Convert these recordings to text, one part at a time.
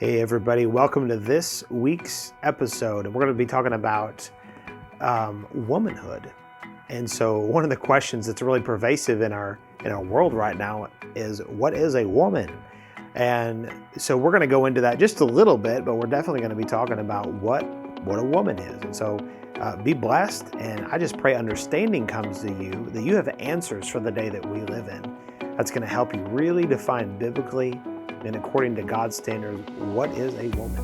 Hey everybody, welcome to this week's episode. We're going to be talking about womanhood. And so one of the questions that's really pervasive in our world right now is, what is a woman? And so we're going to go into that just a little bit, but we're definitely going to be talking about what a woman is. And so be blessed, and I just pray understanding comes to you, that you have answers for the day that we live in. That's going to help you really define biblically and according to God's standards, what is a woman?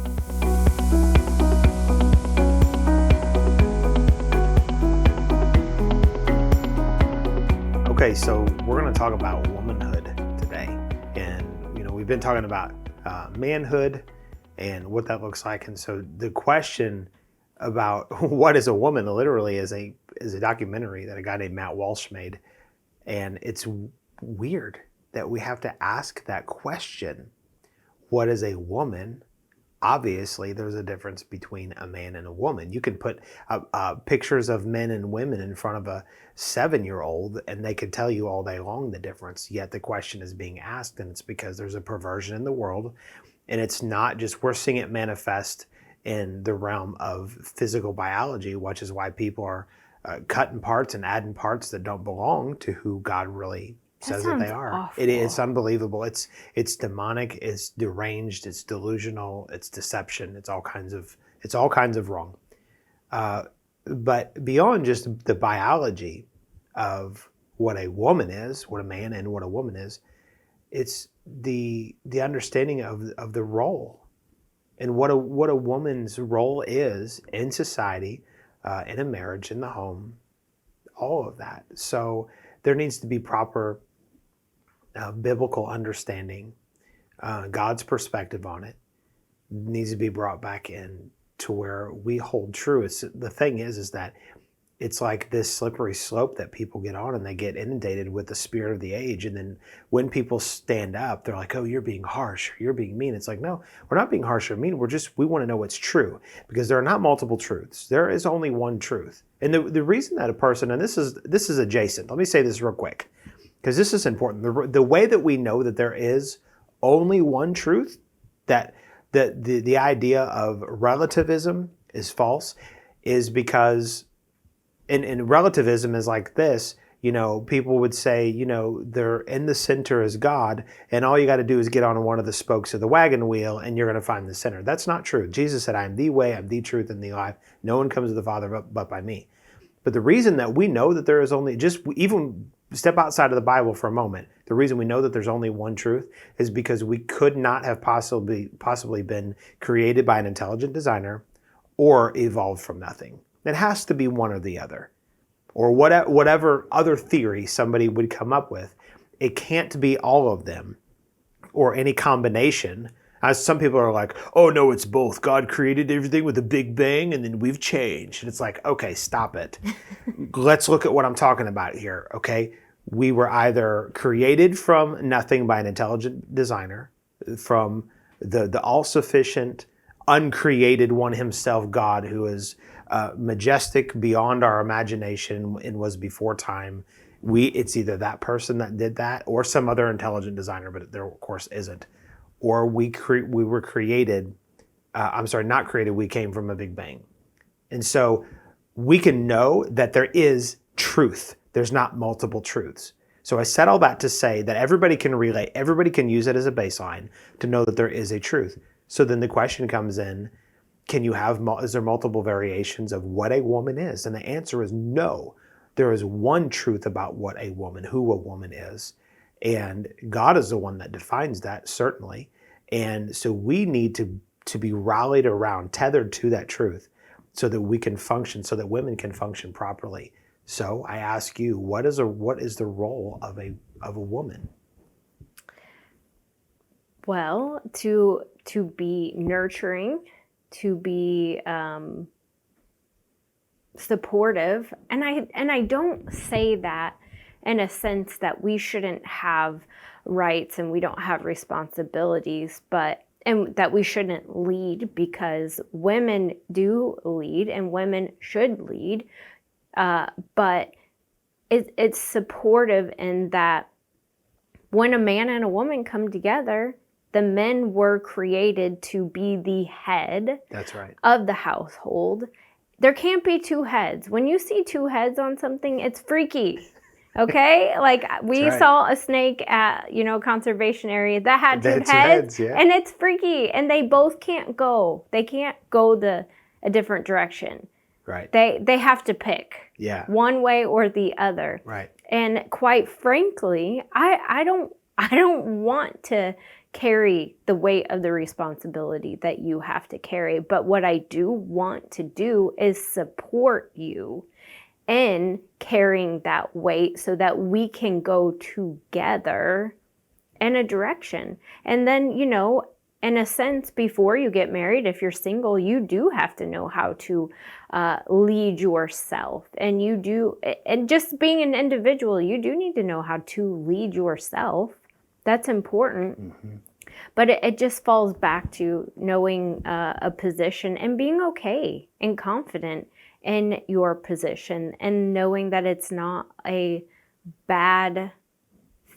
Okay, so we're going to talk about womanhood today. And, we've been talking about manhood and what that looks like. And so the question about what is a woman literally is a documentary that a guy named Matt Walsh made. And it's weird that we have to ask that question. What is a woman? Obviously, there's a difference between a man and a woman. You can put pictures of men and women in front of a 7-year-old and they can tell you all day long the difference. Yet the question is being asked, and it's because there's a perversion in the world. And it's not just, we're seeing it manifest in the realm of physical biology, which is why people are cutting parts and adding parts that don't belong to who God really says that they are. Awful. It's unbelievable. It's demonic. It's deranged. It's delusional. It's deception. It's all kinds of wrong. But beyond just the biology of what a woman is, what a man and what a woman is, it's the understanding of the role and what a woman's role is in society, in a marriage, in the home, all of that. So there needs to be proper biblical understanding, God's perspective on it needs to be brought back in to where we hold true. The thing is that it's like this slippery slope that people get on, and they get inundated with the spirit of the age. And then when people stand up, they're like, oh, you're being harsh, you're being mean. It's like, no, we're not being harsh or mean. We want to know what's true, because there are not multiple truths. There is only one truth. And the reason that a person, and this is adjacent, let me say this real quick, because this is important. The way that we know that there is only one truth, that the idea of relativism is false, is because, and relativism is like this, people would say, they're in the center is God, and all you got to do is get on one of the spokes of the wagon wheel and you're going to find the center. That's not true. Jesus said, I am the way, I'm the truth, and the life. No one comes to the Father but by me. But the reason that we know that there is only, just even step outside of the Bible for a moment, the reason we know that there's only one truth is because we could not have possibly been created by an intelligent designer or evolved from nothing. It has to be one or the other, or whatever other theory somebody would come up with. It can't be all of them or any combination. As some people are like, oh no, it's both. God created everything with a big bang and then we've changed. And it's like, okay, stop it. Let's look at what I'm talking about here, okay? We were either created from nothing by an intelligent designer, from the all-sufficient, uncreated one himself, God, who is majestic beyond our imagination and was before time. It's either that person that did that or some other intelligent designer, but there of course isn't. Or we were created, not created, we came from a big bang. And so we can know that there is truth. There's not multiple truths. So I said all that to say that everybody can relate, everybody can use it as a baseline to know that there is a truth. So then the question comes in, is there multiple variations of what a woman is? And the answer is no. There is one truth about who a woman is. And God is the one that defines that, certainly. And so we need to be rallied around, tethered to that truth, so that we can function, so that women can function properly. So I ask you, what is the role of a woman? Well, to be nurturing, to be supportive, and I don't say that in a sense that we shouldn't have rights and we don't have responsibilities, and that we shouldn't lead, because women do lead and women should lead. But it's supportive in that when a man and a woman come together, The men were created to be the head That's right. of the household. There can't be two heads. When you see two heads on something, it's freaky. Okay? Like That's we right. saw a snake at, conservation area that had They two had two heads, heads, yeah. and it's freaky. And they both can't go. They can't go a different direction. Right. They have to pick. Yeah. One way or the other. Right. And quite frankly, I don't want to carry the weight of the responsibility that you have to carry. But what I do want to do is support you in carrying that weight so that we can go together in a direction. And then, in a sense, before you get married, if you're single, you do have to know how to lead yourself. And just being an individual, you do need to know how to lead yourself. That's important. Mm-hmm. But it just falls back to knowing a position and being okay and confident in your position and knowing that it's not a bad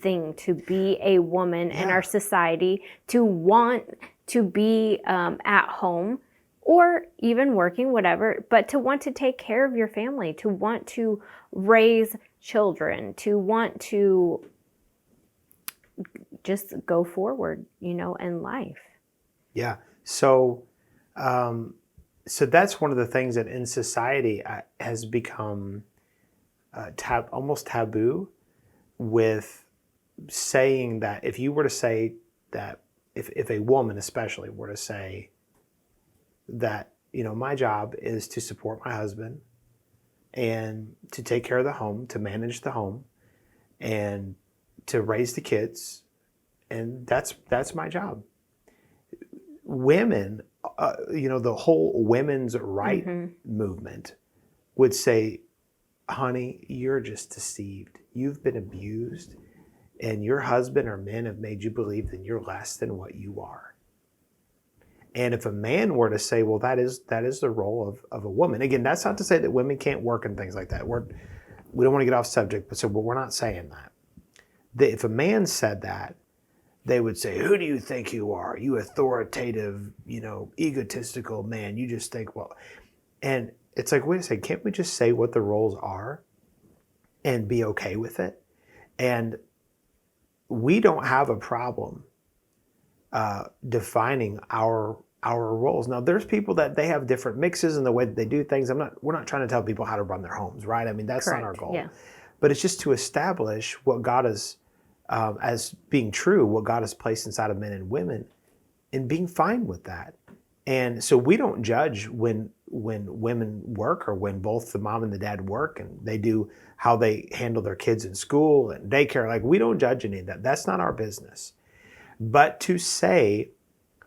thing to be a woman in our society, to want to be at home or even working, whatever, but to want to take care of your family, to want to raise children, to want to just go forward, in life. Yeah. So that's one of the things that in society has become almost taboo, with saying that if you were to say that, if a woman especially were to say that, my job is to support my husband and to take care of the home, to manage the home and to raise the kids, and that's my job. Women, the whole women's right movement would say, honey, you're just deceived. You've been abused, and your husband or men have made you believe that you're less than what you are. And if a man were to say, well, that is the role of a woman. Again, that's not to say that women can't work and things like that. We don't want to get off subject, but we're not saying that. If a man said that, they would say, who do you think you are? You authoritative, egotistical man. You just think, well, and it's like, wait a second, can't we just say what the roles are and be okay with it? And we don't have a problem defining our roles. Now, there's people that they have different mixes in the way that they do things. We're not trying to tell people how to run their homes, right? I mean, that's Correct. Not our goal. Yeah. But it's just to establish what God is, as being true, what God has placed inside of men and women, and being fine with that. And so we don't judge when women work, or when both the mom and the dad work and they do how they handle their kids in school and daycare. Like, we don't judge any of that. That's not our business. But to say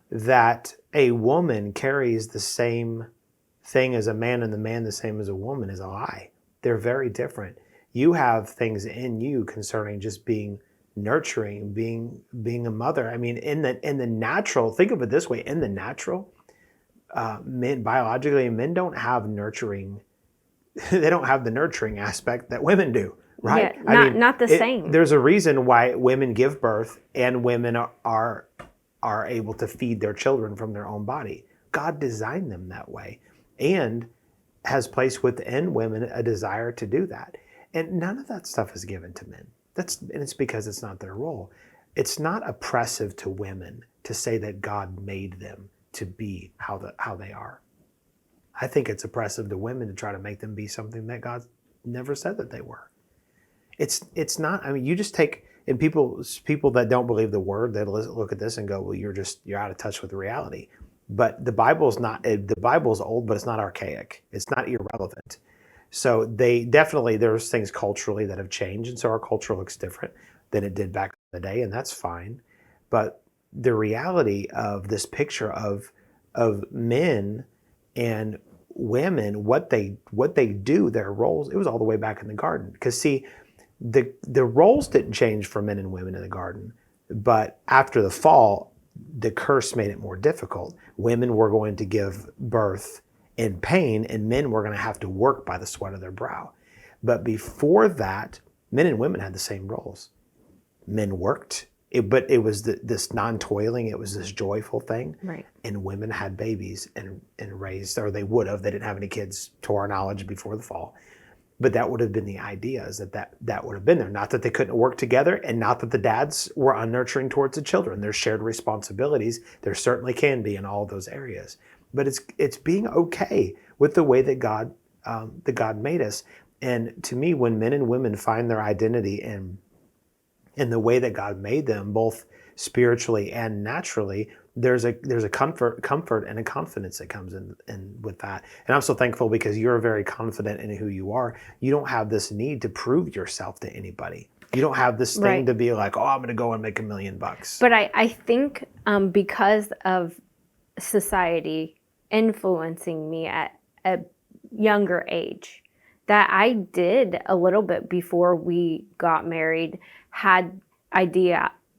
that a woman carries the same thing as a man and the man the same as a woman is a lie. They're very different. You have things in you concerning just being nurturing, being a mother. I mean, in the natural, think of it this way: in the natural, men biologically, men don't have nurturing. They don't have the nurturing aspect that women do, right? Yeah, not the same. There's a reason why women give birth and women are able to feed their children from their own body. God designed them that way, and has placed within women a desire to do that. And none of that stuff is given to men. And it's because it's not their role. It's not oppressive to women to say that God made them to be how they are. I think it's oppressive to women to try to make them be something that God never said that they were. It's not. I mean, you just take, and people that don't believe the word, they look at this and go, well, you're out of touch with the reality. But the Bible's old, but it's not archaic. It's not irrelevant. So there's things culturally that have changed, and so our culture looks different than it did back in the day, and that's fine. But the reality of this picture of men and women, what they do, their roles, it was all the way back in the garden. Because see, the roles didn't change for men and women in the garden, but after the fall, the curse made it more difficult. Women were going to give birth in pain, and men were going to have to work by the sweat of their brow. But before that, men and women had the same roles. Men worked But it was this non-toiling, it was this joyful thing. Right. And women had babies and raised, or they would have, they didn't have any kids to our knowledge before the fall. But that would have been the idea, is that would have been there. Not that they couldn't work together, and not that the dads were unnurturing towards the children. There's shared responsibilities. There certainly can be in all those areas. But it's being okay with the way that God made us. And to me, when men and women find their identity in the way that God made them, both spiritually and naturally, there's a comfort and a confidence that comes in with that. And I'm so thankful, because you're very confident in who you are. You don't have this need to prove yourself to anybody. You don't have this thing Right. to be like, oh, I'm going to go and make $1 million. But I think because of society influencing me at a younger age, that I did a little bit before we got married, had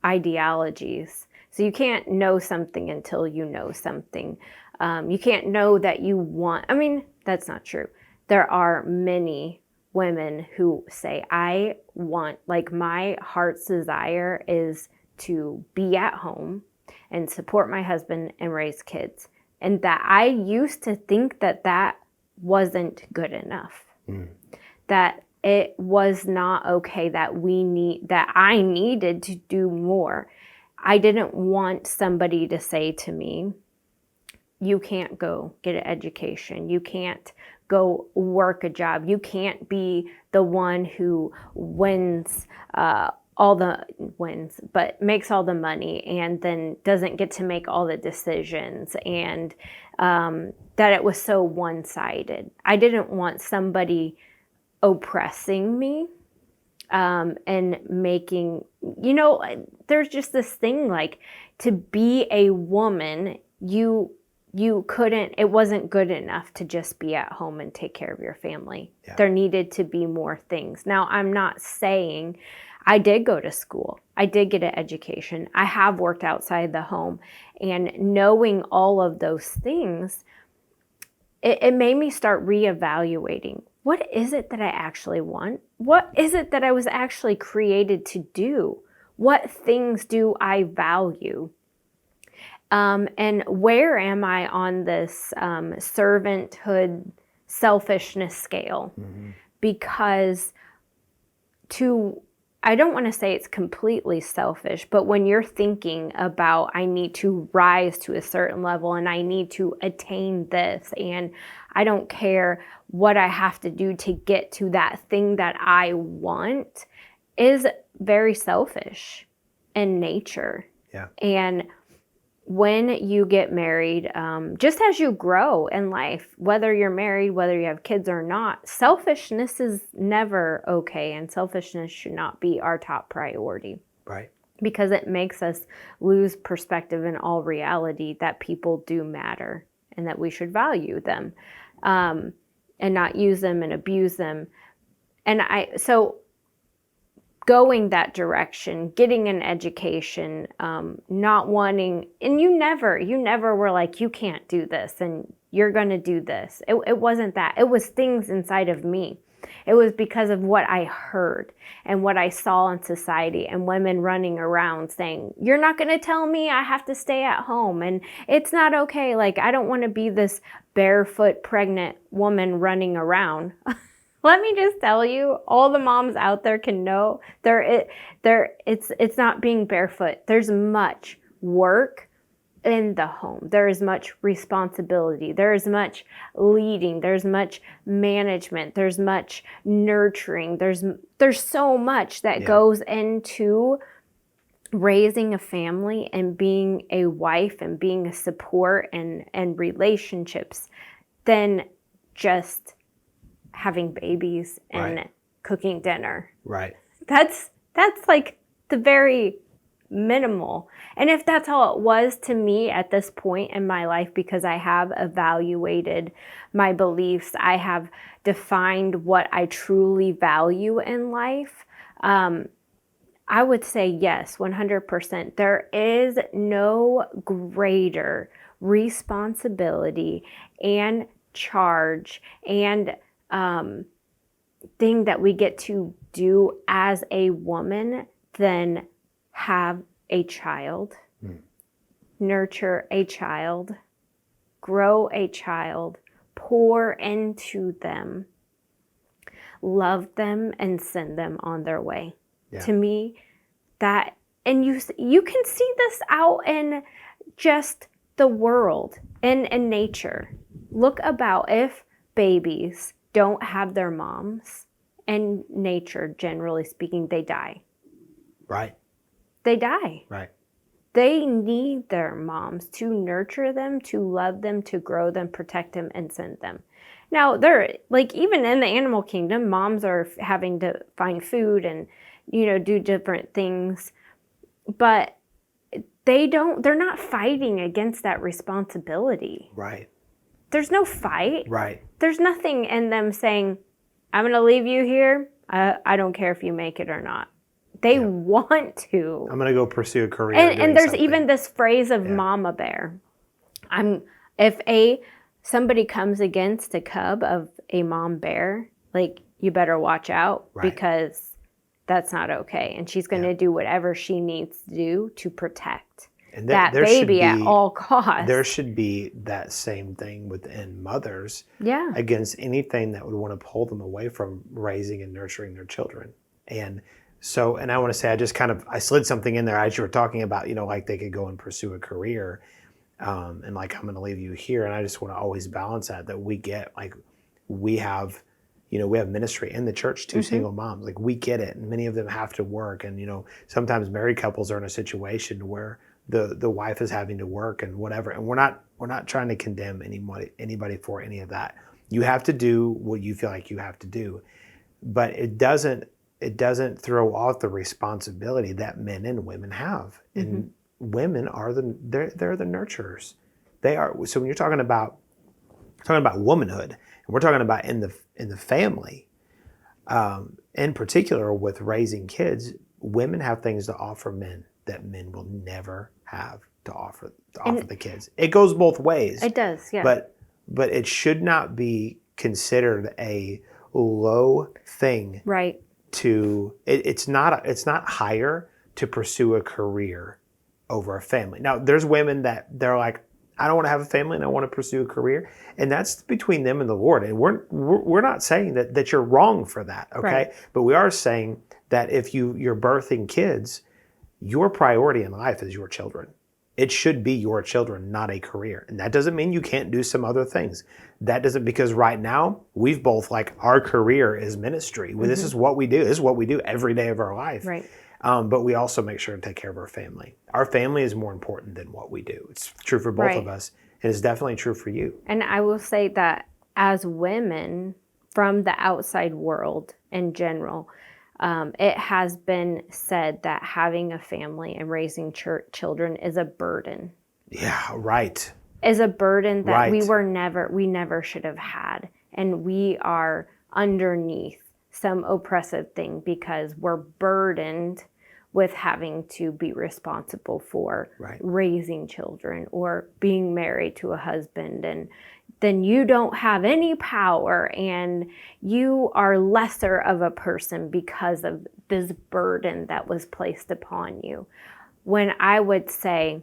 ideologies. So you can't know something until you know something. You can't know that you want, I mean, that's not true. There are many women who say, I want, like, my heart's desire is to be at home and support my husband and raise kids. And that I used to think that wasn't good enough. That it was not okay, that I needed to do more. I didn't want somebody to say to me, you can't go get an education. You can't go work a job. You can't be the one who wins but makes all the money and then doesn't get to make all the decisions, and that it was so one-sided. I didn't want somebody oppressing me and making, there's just this thing, like, to be a woman, you couldn't, it wasn't good enough to just be at home and take care of your family. Yeah. There needed to be more things. Now, I'm not saying, I did go to school. I did get an education. I have worked outside the home. And knowing all of those things, it made me start reevaluating. What is it that I actually want? What is it that I was actually created to do? What things do I value? And where am I on this servanthood, selfishness scale? Mm-hmm. Because I don't want to say it's completely selfish, but when you're thinking about, I need to rise to a certain level and I need to attain this, and I don't care what I have to do to get to that thing that I want, is very selfish in nature. Yeah. And when you get married, just as you grow in life, whether you're married, whether you have kids or not, selfishness is never okay, and selfishness should not be our top priority. Right. Because it makes us lose perspective in all reality that people do matter and that we should value them, and not use them and abuse them. And so going that direction, getting an education, not wanting, and you never were like, you can't do this and you're going to do this. It wasn't that. It was things inside of me. It was because of what I heard and what I saw in society, and women running around saying, you're not going to tell me I have to stay at home and it's not okay. Like, I don't want to be this barefoot pregnant woman running around. Let me just tell you, all the moms out there can know it's not being barefoot. There's much work in the home. There is much responsibility. There is much leading. There's much management. There's much nurturing. There's so much that goes into raising a family and being a wife and being a support and relationships than just having babies and cooking dinner. Right. That's like the very minimal. And if that's all it was to me at this point in my life, because I have evaluated my beliefs, I have defined what I truly value in life, I would say yes, 100%. There is no greater responsibility and charge and thing that we get to do as a woman than have a child, Mm. nurture a child, grow a child, pour into them, love them, and send them on their way. Yeah. To me, that, and you can see this out in just the world and in nature. Look about, if babies don't have their moms, in nature, generally speaking, they die. Right. They die. Right. They need their moms to nurture them, to love them, to grow them, protect them, and send them. Now, they're like, even in the animal kingdom, moms are having to find food and, do different things. But they're not fighting against that responsibility. Right. There's no fight. Right. There's nothing in them saying, I'm going to leave you here. I don't care if you make it or not. They want to. I'm going to go pursue a career. And there's something. even this phrase of mama bear. If somebody comes against a cub of a mom bear, like, you better watch out, because that's not okay. And she's going to do whatever she needs to do to protect and that baby at all costs. There should be that same thing within mothers against anything that would want to pull them away from raising and nurturing their children. And so, and I want to say, I slid something in there as you were talking about, like they could go and pursue a career, and like, I'm going to leave you here. And I just want to always balance that we get, like, we have ministry in the church, two single moms, like, we get it. And many of them have to work. And, sometimes married couples are in a situation where the wife is having to work and whatever. And we're not trying to condemn anybody for any of that. You have to do what you feel like you have to do, but it doesn't throw off the responsibility that men and women have. And women are they're the nurturers. They are. So when you're talking about womanhood, and we're talking about in the family, in particular with raising kids, women have things to offer men that men will never have to offer the kids. It goes both ways. It does, yeah. But it should not be considered a low thing. Right. It's not higher to pursue a career over a family. Now, there's women that they're like, I don't want to have a family and I want to pursue a career, and that's between them and the Lord. And we're not saying that you're wrong for that, okay? Right. But we are saying that if you're birthing kids, your priority in life is your children. It should be your children, not a career. And that doesn't mean you can't do some other things. That doesn't, because right now we've both, like, our career is ministry. Well, this is what we do. This is what we do every day of our life. Right. But we also make sure to take care of our family. Our family is more important than what we do. It's true for both of us. And it's definitely true for you. And I will say that as women, from the outside world in general, it has been said that having a family and raising children is a burden. Yeah, right. Is a burden that we never should have had. And we are underneath some oppressive thing because we're burdened with having to be responsible for raising children or being married to a husband, and then you don't have any power and you are lesser of a person because of this burden that was placed upon you. When I would say,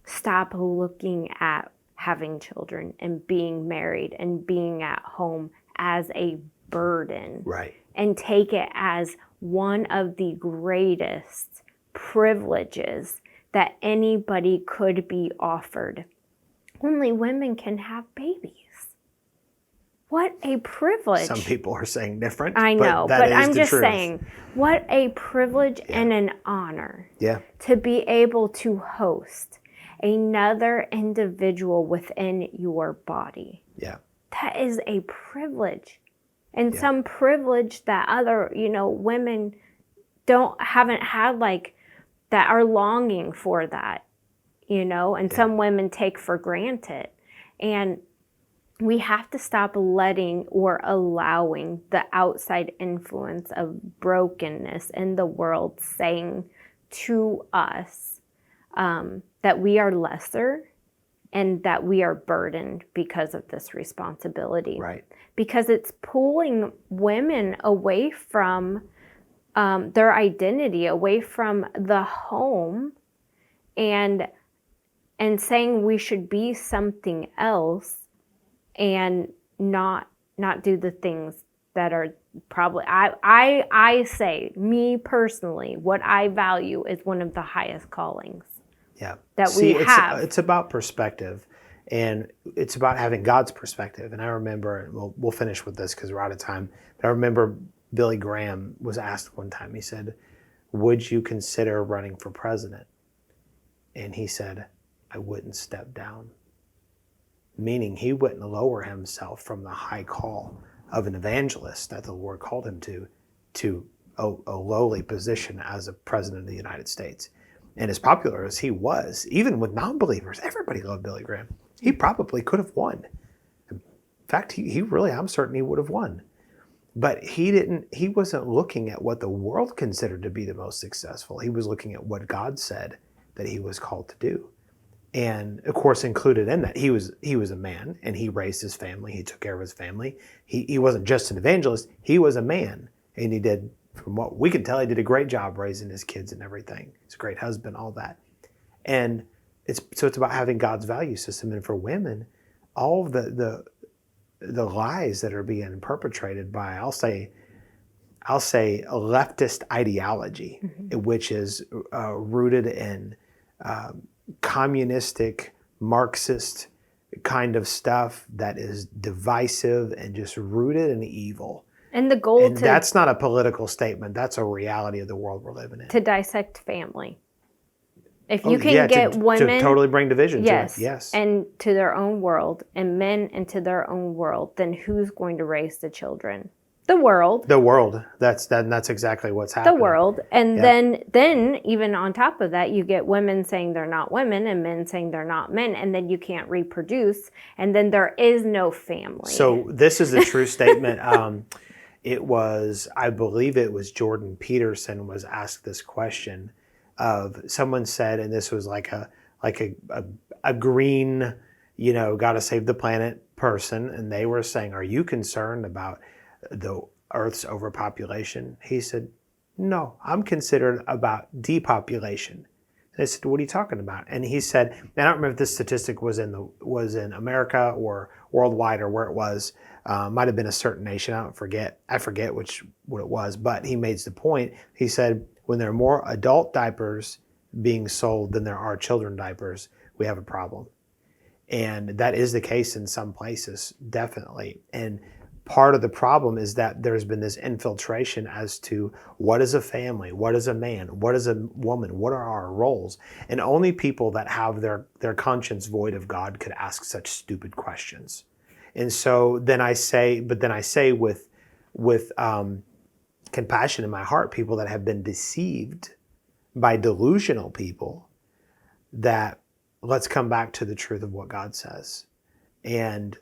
stop looking at having children and being married and being at home as a burden. Right. And take it as one of the greatest privileges that anybody could be offered. Only women can have babies. What a privilege. Some people are saying different. I know, but I'm just saying, what a privilege and an honor to be able to host another individual within your body. Yeah. That is a privilege. And some privilege that other, women haven't had, like, that are longing for that, and some women take for granted. And we have to stop letting or allowing the outside influence of brokenness in the world saying to us that we are lesser and that we are burdened because of this responsibility. Right. Because it's pulling women away from their identity, away from the home, and saying we should be something else and not do the things that are probably I say, me personally, what I value is one of the highest callings Yeah. that See, we have. it's about perspective, and it's about having God's perspective. And I remember, and we'll finish with this because we're out of time. But I remember Billy Graham was asked one time. He said, "Would you consider running for president?" And he said, "I wouldn't step down." Meaning he wouldn't lower himself from the high call of an evangelist that the Lord called him to a lowly position as a president of the United States. And as popular as he was, even with non-believers, everybody loved Billy Graham. He probably could have won. In fact, he really, I'm certain he would have won. But he wasn't looking at what the world considered to be the most successful. He was looking at what God said that he was called to do. And of course, included in that, he was a man, and he raised his family. He took care of his family. He wasn't just an evangelist. He was a man, and he did, from what we can tell, he did a great job raising his kids and everything. He's a great husband, all that. And it's about having God's value system. And for women, all of the lies that are being perpetrated by, I'll say a leftist ideology, which is rooted in communistic, Marxist kind of stuff that is divisive and just rooted in evil. And the goal And that's not a political statement. That's a reality of the world we're living in. to dissect family. If you can get women to totally bring division yes, to it. Yes. and to their own world, and men into their own world, then who's going to raise the children? The world. The world. That's exactly what's happening. The world. And then even on top of that, you get women saying they're not women and men saying they're not men, and then you can't reproduce, and then there is no family. So this is a true statement. I believe it was Jordan Peterson was asked this question of, someone said, and this was like a green, got to save the planet person, and they were saying, "Are you concerned about the Earth's overpopulation?" He said, "No, I'm concerned about depopulation." And they said, "What are you talking about?" And he said, and I don't remember if this statistic was in America or worldwide or where it was. Might have been a certain nation. I forget what it was, but he made the point. He said, when there are more adult diapers being sold than there are children diapers, we have a problem. And that is the case in some places, definitely. And part of the problem is that there's been this infiltration as to what is a family, what is a man, what is a woman, what are our roles. And only people that have their conscience void of God could ask such stupid questions. And so then I say with compassion in my heart, people that have been deceived by delusional people, that let's come back to the truth of what God says. And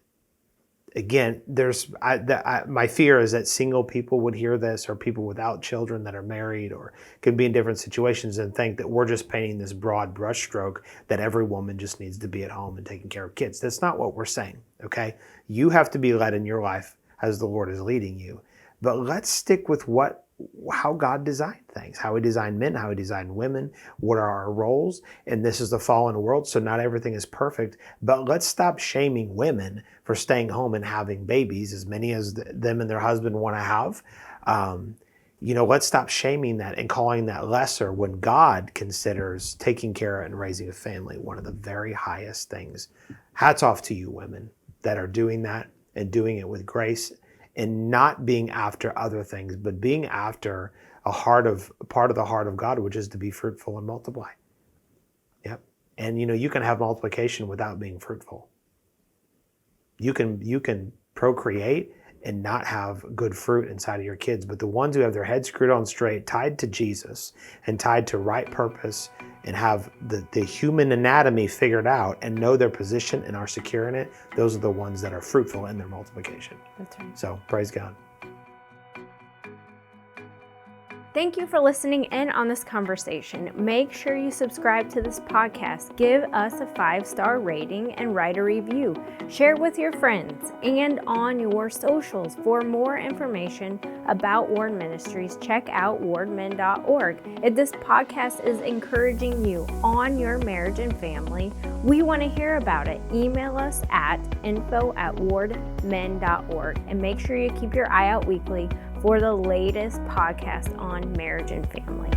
again, my fear is that single people would hear this, or people without children that are married or could be in different situations, and think that we're just painting this broad brushstroke that every woman just needs to be at home and taking care of kids. That's not what we're saying, okay? You have to be led in your life as the Lord is leading you. But let's stick with how God designed things, how he designed men, how he designed women, what are our roles. And this is the fallen world, so not everything is perfect. But let's stop shaming women for staying home and having babies, as many as them and their husband want to have. Let's stop shaming that and calling that lesser, when God considers taking care and raising a family one of the very highest things. Hats off to you women that are doing that, and doing it with grace, and not being after other things, but being after part of the heart of God, which is to be fruitful and multiply. Yep. And you can have multiplication without being fruitful. You can procreate and not have good fruit inside of your kids, but the ones who have their heads screwed on straight, tied to Jesus and tied to right purpose, and have the human anatomy figured out and know their position and are secure in it, those are the ones that are fruitful in their multiplication. That's right. So praise God. Thank you for listening in on this conversation. Make sure you subscribe to this podcast, give us a 5-star rating, and write a review. Share with your friends and on your socials. For more information about Ward Ministries, check out wardmen.org. If this podcast is encouraging you on your marriage and family, we want to hear about it. Email us at info@wardmen.org, and make sure you keep your eye out weekly for the latest podcast on marriage and family.